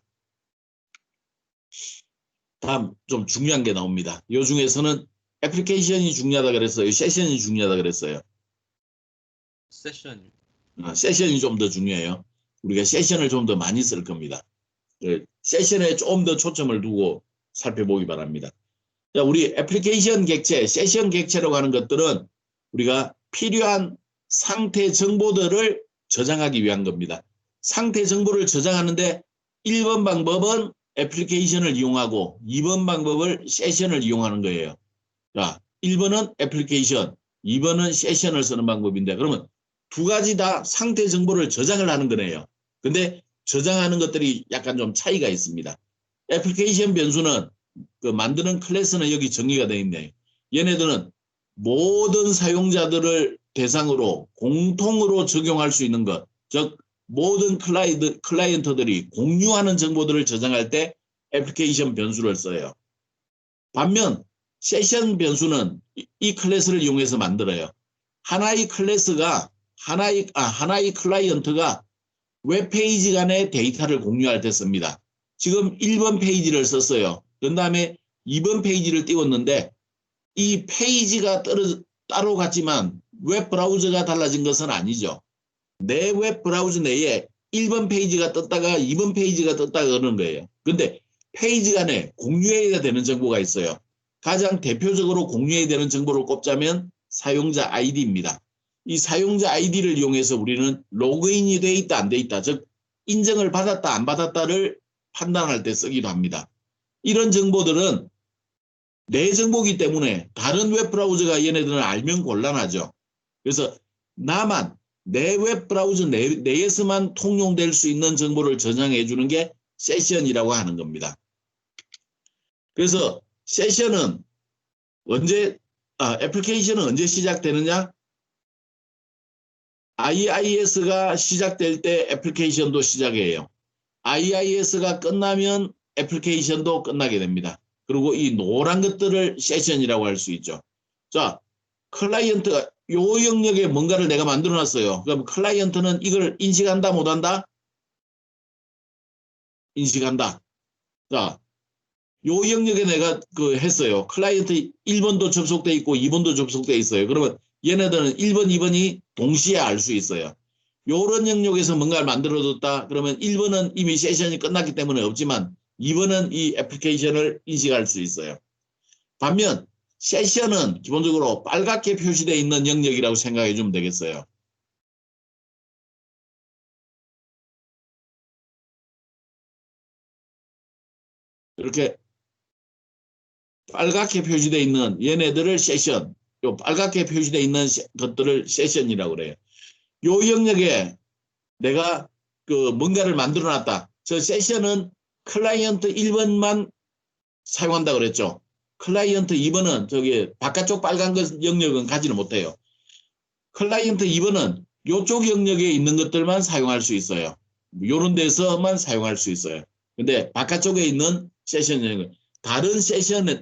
다음 좀 중요한 게 나옵니다. 이 중에서는 애플리케이션이 중요하다 그랬어요. 세션이 중요하다 그랬어요. 세션. 세션이 좀 더 중요해요. 우리가 세션을 좀 더 많이 쓸 겁니다. 세션에 좀 더 초점을 두고 살펴보기 바랍니다. 자, 우리 애플리케이션 객체, 세션 객체라고 하는 것들은 우리가 필요한 상태 정보들을 저장하기 위한 겁니다. 상태 정보를 저장하는데 1번 방법은 애플리케이션을 이용하고 2번 방법을 세션을 이용하는 거예요. 자, 1번은 애플리케이션, 2번은 세션을 쓰는 방법인데 그러면 두 가지 다 상태 정보를 저장을 하는 거네요. 근데 저장하는 것들이 약간 좀 차이가 있습니다. 애플리케이션 변수는 그 만드는 클래스는 여기 정의가 되어 있네요. 얘네들은 모든 사용자들을 대상으로 공통으로 적용할 수 있는 것, 즉 모든 클라이언트들이 공유하는 정보들을 저장할 때 애플리케이션 변수를 써요. 반면 세션 변수는 이 클래스를 이용해서 만들어요. 하나의 클래스가 하나의 클라이언트가 웹페이지 간의 데이터를 공유할 때 씁니다. 지금 1번 페이지를 썼어요. 그 다음에 2번 페이지를 띄웠는데 이 페이지가 따로 같지만 웹 브라우저가 달라진 것은 아니죠. 내 웹 브라우저 내에 1번 페이지가 떴다가 2번 페이지가 떴다가 그러는 거예요. 근데 페이지 간에 공유해야 되는 정보가 있어요. 가장 대표적으로 공유해야 되는 정보를 꼽자면 사용자 아이디입니다. 이 사용자 아이디를 이용해서 우리는 로그인이 돼 있다 안 돼 있다, 즉 인정을 받았다 안 받았다를 판단할 때 쓰기도 합니다. 이런 정보들은 내 정보이기 때문에 다른 웹 브라우저가 얘네들은 알면 곤란하죠. 그래서 나만 내 웹 브라우저 내에서만 통용될 수 있는 정보를 저장해 주는 게 세션이라고 하는 겁니다. 그래서 세션은 애플리케이션은 언제 시작되느냐? IIS가 시작될 때 애플리케이션도 시작해요. IIS가 끝나면 애플리케이션도 끝나게 됩니다. 그리고 이 노란 것들을 세션이라고 할 수 있죠. 자, 클라이언트가 요 영역에 뭔가를 내가 만들어 놨어요. 그럼 클라이언트는 이걸 인식한다 못한다? 인식한다. 자, 요 영역에 내가 했어요. 클라이언트 1번도 접속돼 있고 2번도 접속돼 있어요. 그러면 얘네들은 1번, 2번이 동시에 알 수 있어요. 요런 영역에서 뭔가를 만들어뒀다. 그러면 1번은 이미 세션이 끝났기 때문에 없지만 2번은 이 애플리케이션을 인식할 수 있어요. 반면 세션은 기본적으로 빨갛게 표시되어 있는 영역이라고 생각해 주면 되겠어요. 이렇게 빨갛게 표시되어 있는 얘네들을 세션, 요 빨갛게 표시되어 있는 것들을 세션이라고 그래요. 요 영역에 내가 뭔가를 만들어 놨다. 저 세션은 클라이언트 1번만 사용한다 그랬죠. 클라이언트 2번은 저기 바깥쪽 빨간 영역은 가지는 못해요. 클라이언트 2번은 이쪽 영역에 있는 것들만 사용할 수 있어요. 이런 데서만 사용할 수 있어요. 근데 바깥쪽에 있는 세션 영역,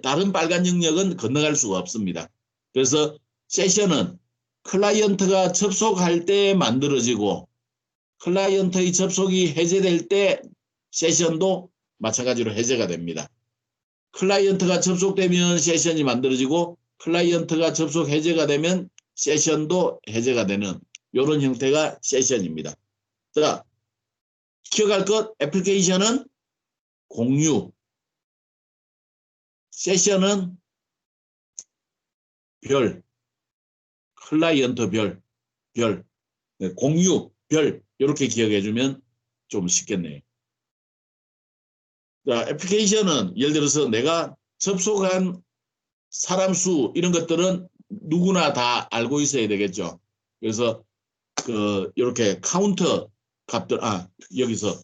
다른 빨간 영역은 건너갈 수가 없습니다. 그래서 세션은 클라이언트가 접속할 때 만들어지고 클라이언트의 접속이 해제될 때 세션도 마찬가지로 해제가 됩니다. 클라이언트가 접속되면 세션이 만들어지고 클라이언트가 접속 해제가 되면 세션도 해제가 되는 이런 형태가 세션입니다. 자, 기억할 것, 애플리케이션은 공유, 세션은 별, 클라이언트 별, 공유, 별 이렇게 기억해주면 좀 쉽겠네요. 자, 애플리케이션은 예를 들어서 내가 접속한 사람 수 이런 것들은 누구나 다 알고 있어야 되겠죠. 그래서 이렇게 카운터 값들 여기서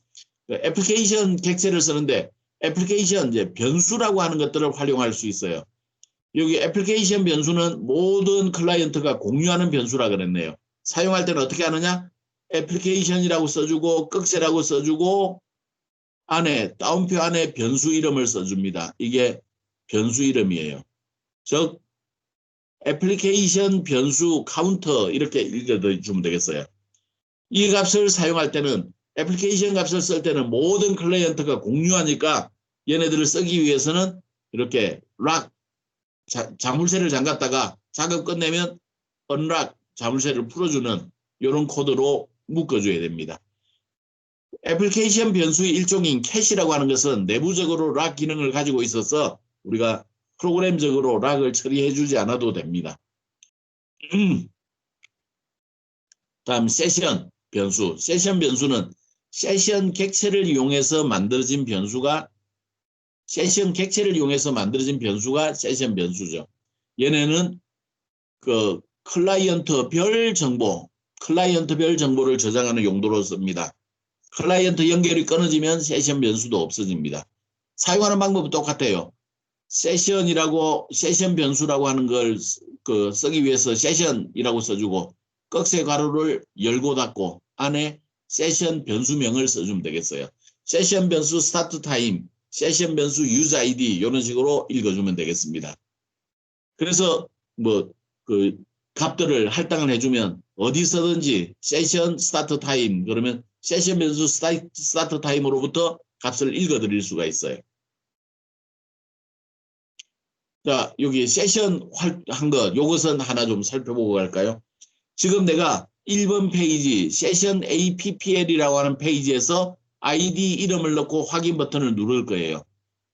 애플리케이션 객체를 쓰는데 애플리케이션 이제 변수라고 하는 것들을 활용할 수 있어요. 여기 애플리케이션 변수는 모든 클라이언트가 공유하는 변수라 그랬네요. 사용할 때는 어떻게 하느냐? 애플리케이션이라고 써주고 꺽쇠라고 써주고 안에 다운표 안에 변수 이름을 써줍니다. 이게 변수 이름이에요. 즉 애플리케이션 변수 카운터 이렇게 읽어주면 되겠어요. 이 값을 사용할 때는 애플리케이션 값을 쓸 때는 모든 클라이언트가 공유하니까 얘네들을 쓰기 위해서는 이렇게 락 자물쇠를 잠갔다가 작업 끝내면 unlock 자물쇠를 풀어주는 이런 코드로 묶어줘야 됩니다. 애플리케이션 변수의 일종인 캐시라고 하는 것은 내부적으로 락 기능을 가지고 있어서 우리가 프로그램적으로 락을 처리해 주지 않아도 됩니다. 다음 세션 변수. 세션 변수는 세션 객체를 이용해서 만들어진 변수가 세션 변수죠. 얘네는 클라이언트별 정보를 저장하는 용도로 씁니다. 클라이언트 연결이 끊어지면 세션 변수도 없어집니다. 사용하는 방법은 똑같아요. 세션 변수라고 하는 걸 쓰기 위해서 세션이라고 써주고 꺽쇠 괄호를 열고 닫고 안에 세션 변수명을 써주면 되겠어요. 세션 변수 스타트 타임, 세션 변수 유저 아이디 이런 식으로 읽어주면 되겠습니다. 그래서 값들을 할당을 해주면 어디서든지 세션 스타트 타임 그러면 세션 변수 스타트 타임으로부터 값을 읽어드릴 수가 있어요. 자, 여기 세션 한 것, 요것은 하나 좀 살펴보고 갈까요? 지금 내가 1번 페이지 세션 APPL이라고 하는 페이지에서 아이디 이름을 넣고 확인 버튼을 누를 거예요.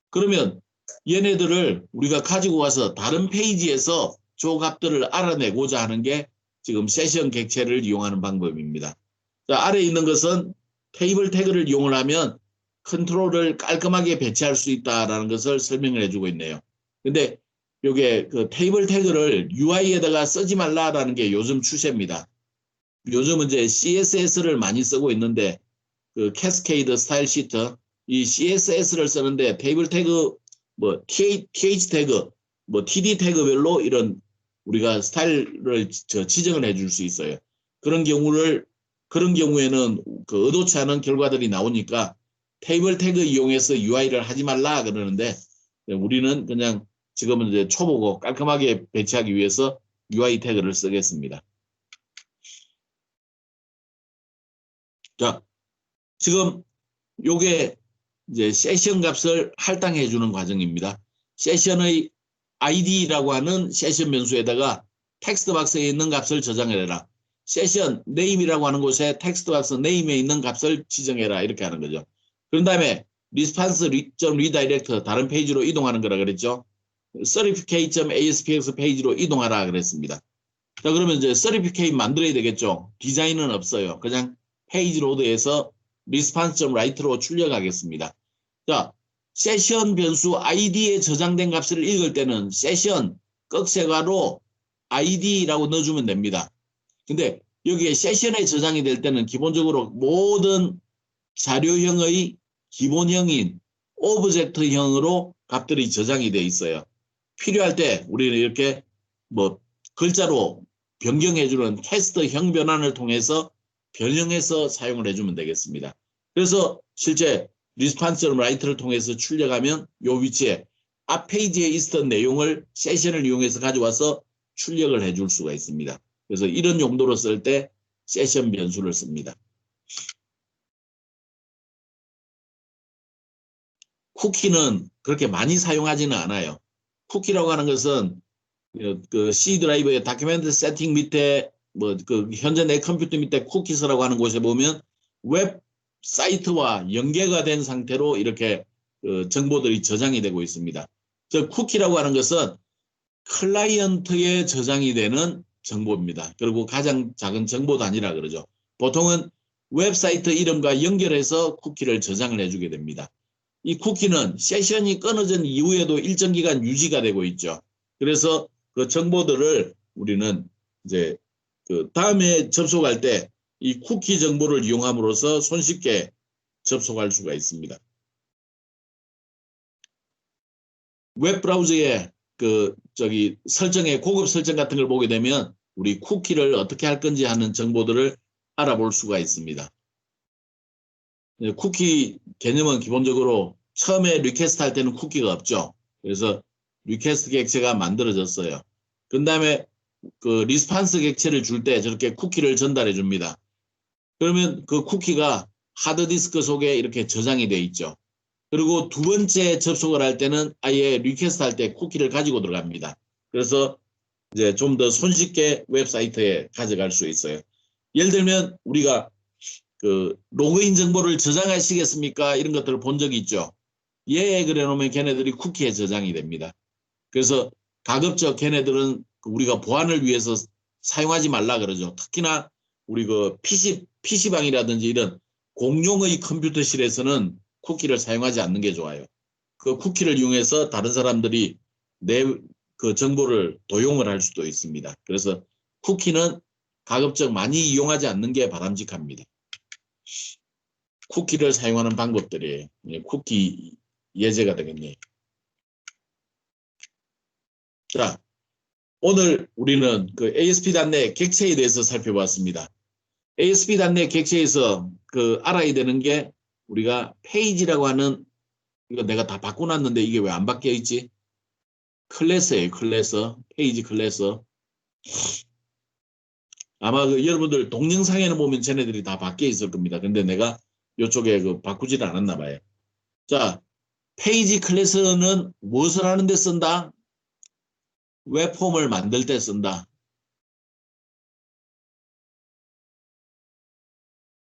그러면 얘네들을 우리가 가지고 와서 다른 페이지에서 저 값들을 알아내고자 하는 게 지금 세션 객체를 이용하는 방법입니다. 자, 아래에 있는 것은 테이블 태그를 이용을 하면 컨트롤을 깔끔하게 배치할 수 있다는 것을 설명을 해주고 있네요. 근데 요게 테이블 태그를 UI에다가 쓰지 말라라는 게 요즘 추세입니다. 요즘은 이제 CSS를 많이 쓰고 있는데 캐스케이드 스타일 시트 이 CSS를 쓰는데 테이블 태그 TH 태그 TD 태그별로 이런 우리가 스타일을 지정을 해줄 수 있어요. 그런 경우에는 의도치 않은 결과들이 나오니까 테이블 태그 이용해서 UI를 하지 말라 그러는데 우리는 그냥 지금은 이제 초보고 깔끔하게 배치하기 위해서 UI 태그를 쓰겠습니다. 자, 지금 요게 이제 세션 값을 할당해 주는 과정입니다. 세션의 ID라고 하는 세션 변수에다가 텍스트 박스에 있는 값을 저장해라. 세션 네임이라고 하는 곳에 텍스트 박스 네임에 있는 값을 지정해라. 이렇게 하는 거죠. 그런 다음에 response.redirects 다른 페이지로 이동하는 거라 그랬죠. certificate.aspx 페이지로 이동하라 그랬습니다. 자, 그러면 이제 certificate 만들어야 되겠죠. 디자인은 없어요. 그냥 페이지 로드에서 response.write로 출력하겠습니다. 자, 세션 변수 id에 저장된 값을 읽을 때는 세션 꺽쇠가로 id라고 넣어주면 됩니다. 근데 여기에 세션에 저장이 될 때는 기본적으로 모든 자료형의 기본형인 오브젝트형으로 값들이 저장이 되어 있어요. 필요할 때 우리는 이렇게 글자로 변경해주는 캐스트형 변환을 통해서 변형해서 사용을 해주면 되겠습니다. 그래서 실제 response.write를 통해서 출력하면 이 위치에 앞 페이지에 있었던 내용을 세션을 이용해서 가져와서 출력을 해줄 수가 있습니다. 그래서 이런 용도로 쓸 때 세션 변수를 씁니다. 쿠키는 그렇게 많이 사용하지는 않아요. 쿠키라고 하는 것은 그 C 드라이브의 다큐멘트 세팅 밑에 뭐 그 현재 내 컴퓨터 밑에 쿠키스라고 하는 곳에 보면 웹 사이트와 연계가 된 상태로 이렇게 정보들이 저장이 되고 있습니다. 즉 쿠키라고 하는 것은 클라이언트에 저장이 되는 정보입니다. 그리고 가장 작은 정보 단위라 그러죠. 보통은 웹사이트 이름과 연결해서 쿠키를 저장을 해주게 됩니다. 이 쿠키는 세션이 끊어진 이후에도 일정 기간 유지가 되고 있죠. 그래서 그 정보들을 우리는 이제 그 다음에 접속할 때 이 쿠키 정보를 이용함으로써 손쉽게 접속할 수가 있습니다. 웹브라우저에 설정의 고급 설정 같은 걸 보게 되면 우리 쿠키를 어떻게 할 건지 하는 정보들을 알아볼 수가 있습니다. 쿠키 개념은 기본적으로 처음에 리퀘스트 할 때는 쿠키가 없죠. 그래서 리퀘스트 객체가 만들어졌어요. 그 다음에 그 리스판스 객체를 줄 때 저렇게 쿠키를 전달해 줍니다. 그러면 그 쿠키가 하드디스크 속에 이렇게 저장이 돼 있죠. 그리고 두 번째 접속을 할 때는 아예 리퀘스트 할 때 쿠키를 가지고 들어갑니다. 그래서 이제 좀 더 손쉽게 웹사이트에 가져갈 수 있어요. 예를 들면 우리가 그 로그인 정보를 저장하시겠습니까? 이런 것들을 본 적이 있죠. 예, 그래 놓으면 걔네들이 쿠키에 저장이 됩니다. 그래서 가급적 걔네들은 우리가 보안을 위해서 사용하지 말라 그러죠. 특히나 우리 그 PC방이라든지 이런 공용의 컴퓨터실에서는 쿠키를 사용하지 않는 게 좋아요. 그 쿠키를 이용해서 다른 사람들이 내 그 정보를 도용을 할 수도 있습니다. 그래서 쿠키는 가급적 많이 이용하지 않는 게 바람직합니다. 쿠키를 사용하는 방법들이 쿠키 예제가 되겠네요. 자, 오늘 우리는 그 ASP.NET 객체에 대해서 살펴봤습니다. ASP.NET 객체에서 그 알아야 되는 게 우리가 페이지라고 하는, 이거 내가 다 바꿔놨는데 이게 왜 안 바뀌어 있지? 클래스예요, 클래스. 페이지 클래스. 아마 그 여러분들 동영상에는 보면 쟤네들이 다 바뀌어 있을 겁니다. 근데 내가 이쪽에 그 바꾸지를 않았나 봐요. 자, 페이지 클래스는 무엇을 하는데 쓴다? 웹폼을 만들 때 쓴다.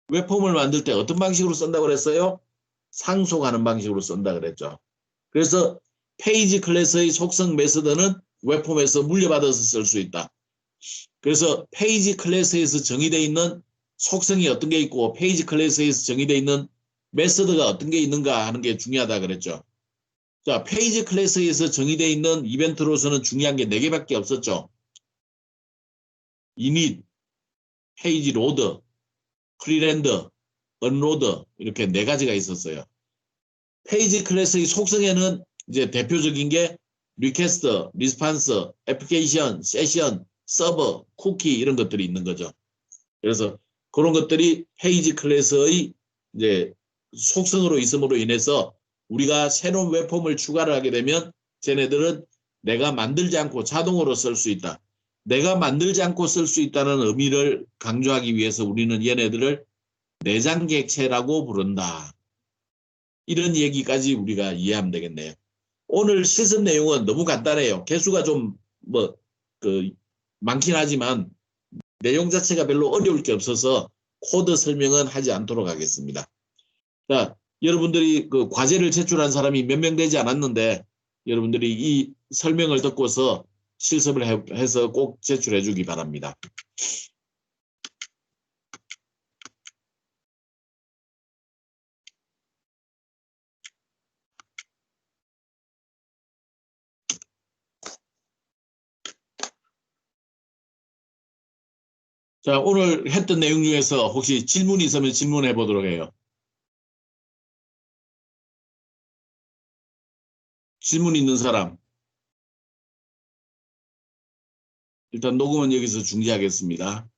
웹폼을 만들 때 어떤 방식으로 쓴다고 그랬어요? 상속하는 방식으로 쓴다 그랬죠. 그래서 페이지 클래스의 속성 메서드는 웹폼에서 물려받아서 쓸 수 있다. 그래서 페이지 클래스에서 정의되어 있는 속성이 어떤 게 있고 페이지 클래스에서 정의되어 있는 메서드가 어떤 게 있는가 하는 게 중요하다 그랬죠. 자, 페이지 클래스에서 정의되어 있는 이벤트로서는 중요한 게 4개밖에 없었죠. init, 페이지 로드, 프리렌더, 언로드 이렇게 4가지가 있었어요. 페이지 클래스의 속성에는 이제 대표적인 게 리퀘스트, 리스판스, 애플리케이션, 세션, 서버, 쿠키 이런 것들이 있는 거죠. 그래서 그런 것들이 페이지 클래스의 이제 속성으로 있음으로 인해서 우리가 새로운 웹폼을 추가를 하게 되면 쟤네들은 내가 만들지 않고 자동으로 쓸 수 있다. 내가 만들지 않고 쓸 수 있다는 의미를 강조하기 위해서 우리는 얘네들을 내장 객체라고 부른다. 이런 얘기까지 우리가 이해하면 되겠네요. 오늘 실습 내용은 너무 간단해요. 개수가 좀 많긴 하지만 내용 자체가 별로 어려울 게 없어서 코드 설명은 하지 않도록 하겠습니다. 자, 여러분들이 그 과제를 제출한 사람이 몇 명 되지 않았는데 여러분들이 이 설명을 듣고서 실습을 해서 꼭 제출해 주기 바랍니다. 자, 오늘 했던 내용 중에서 혹시 질문이 있으면 질문해 보도록 해요. 질문 있는 사람. 일단 녹음은 여기서 중지하겠습니다.